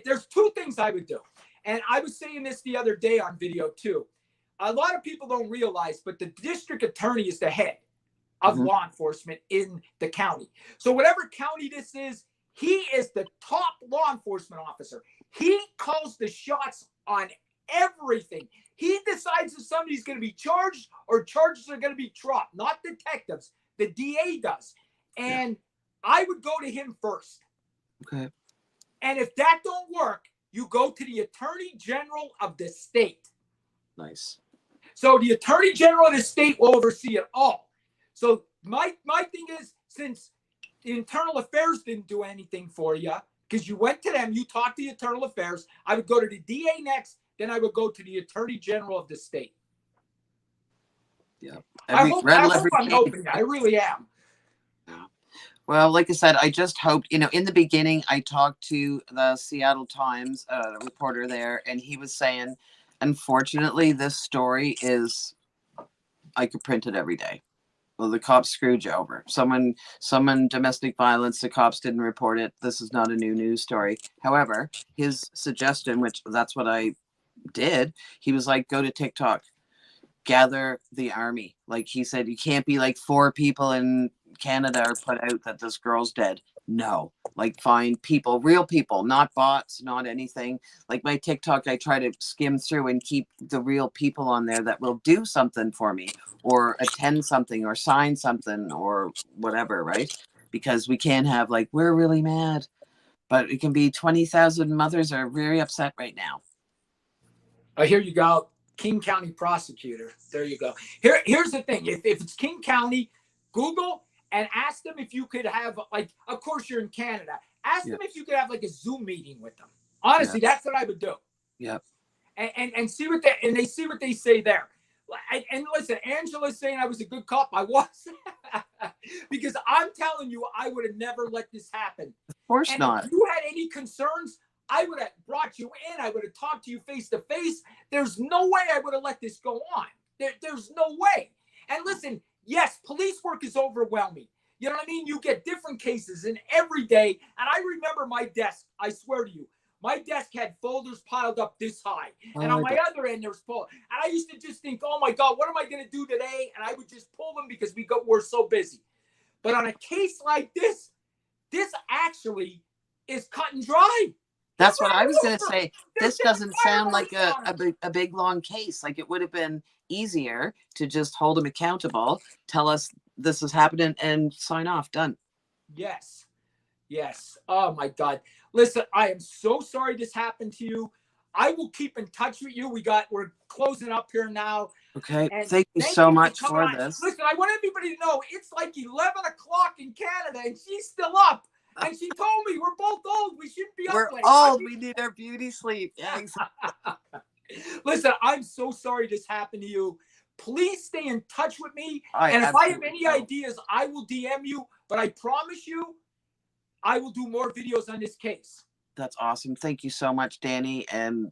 There's 2 things I would do. And I was saying this the other day on video too. A lot of people don't realize, but the district attorney is the head of law enforcement in the county. So whatever county this is, he is the top law enforcement officer. He calls the shots on everything. He decides if somebody's going to be charged or charges are going to be dropped, not detectives. The DA does. And I would go to him first. Okay. And if that don't work, you go to the Attorney General of the state. Nice. So the Attorney General of the state will oversee it all. So my thing is, since the Internal Affairs didn't do anything for you, because you went to them, you talked to the Internal Affairs, I would go to the DA next, then I would go to the Attorney General of the state. Yeah. I hope I'm helping you. I really am. Yeah. Well, like I said, I just hoped, in the beginning, I talked to the Seattle Times reporter there, and he was saying, unfortunately, this story I could print it every day. Well, the cops screwed you over. Someone domestic violence, the cops didn't report it. This is not a new news story. However, his suggestion, which that's what I did, he was like, go to TikTok, gather the army. Like he said, you can't be like 4 people in Canada are put out that this girl's dead. No, like find people, real people, not bots, not anything. Like my TikTok, I try to skim through and keep the real people on there that will do something for me or attend something or sign something or whatever, right? Because we can't have like, we're really mad, but it can be 20,000 mothers are very upset right now. Here you go. King County prosecutor. There you go. Here's the thing. If it's King County, Google and ask them if you could have, like, of course you're in Canada. Ask them if you could have like a Zoom meeting with them. Honestly, that's what I would do. Yep. And see what they see what they say there. And listen, Angela's saying I was a good cop. I was. Because I'm telling you, I would have never let this happen. Of course not. If you had any concerns, I would have brought you in. I would have talked to you face to face. There's no way I would have let this go on. There's no way. And listen, yes, police work is overwhelming. You know what I mean? You get different cases in every day. And I remember my desk, I swear to you, my desk had folders piled up this high. And on my other end, there was folders. And I used to just think, oh my God, what am I going to do today? And I would just pull them because we're so busy. But on a case like this actually is cut and dry. That's what I was going to say. This doesn't sound like a big, long case. Like it would have been easier to just hold him accountable, tell us this is happening, and sign off. Done. Yes. Oh, my God. Listen, I am so sorry this happened to you. I will keep in touch with you. We're closing up here now. Okay. Thank you so much for this. Listen, I want everybody to know it's like 11 o'clock in Canada, and she's still up. And she told me we're both old. We shouldn't be up late. We're old. We need our beauty sleep. Yeah, exactly. Listen, I'm so sorry this happened to you. Please stay in touch with me. And if I have any ideas, I will DM you. But I promise you, I will do more videos on this case. That's awesome. Thank you so much, Danny. And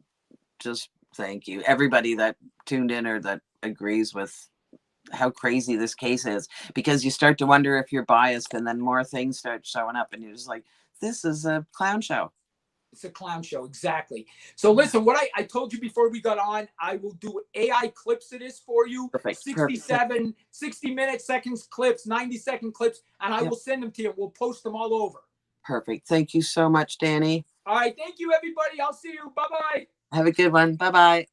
just thank you. Everybody that tuned in or that agrees with how crazy this case is, because you start to wonder if you're biased, and then more things start showing up and you're just like, this is a clown show. It's a clown show. Exactly. So listen, what I told you before we got on, I will do AI clips of this for you. Perfect. 60 minute seconds clips, 90-second clips, and I will send them to you. We'll post them all over. Perfect. Thank you so much, Danny. All right. Thank you, everybody. I'll see you. Bye-bye. Have a good one. Bye-bye.